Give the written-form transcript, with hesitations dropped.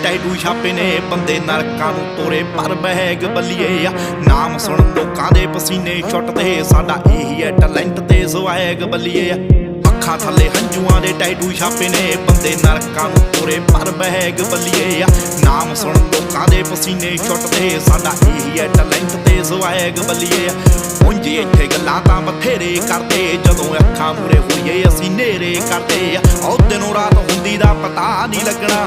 tattoo ਛਾਪੇ ਨੇ ਬੰਦੇ ਨਰਕਾਂ ਨੂੰ ਤੋਰੇ ਪਰ ਬਹਿਗ ਬੱਲੀਏ ਆ ਨਾਮ ਸੁਣ ਲੋਕਾਂ ਦੇ ਪਸੀਨੇ ਛੁੱਟਦੇ ਸਾਡਾ ਇਹੀ ਹੈ ਟੈਲੈਂਟ ਤੇ ਸਵੈਗ ਬੱਲੀਏ ਆ ਅੱਖਾਂ ਥੱਲੇ ਹੰਝੂਆਂ ਦੇ ਟੈਟੂ ਛਾਪੇ ਨੇ ਬੰਦੇ ਨਰਕਾਂ ਨੂੰ ਤੋਰੇ ਪਰ ਬਹਿਗ ਬੱਲੀਏ ਆ ਨਾਮ ਸੁਣ ਲੋਕਾਂ ਦੇ ਪਸੀਨੇ ਛੁੱਟਦੇ ਸਾਡਾ ਇਹੀ ਹੈ ਟੈਲੈਂਟ ਤੇ ਸਵੈਗ ਬੱਲੀਏ ਆ ਉਂਝ ਇੱਥੇ ਗੱਲਾਂ ਤਾਂ ਬਥੇਰੇ ਕਰਦੇ ਜਦੋਂ ਅੱਖਾਂ ਮੂਰੇ ਹੋਈਏ ਅਸੀਂ ਨੇਰੇ ਕਰਦੇ ਆ ਉਹ ਦਿਨੋਂ ਰਾਤ ਹੁੰਦੀ ਦਾ ਪਤਾ ਨਹੀਂ ਲੱਗਣਾ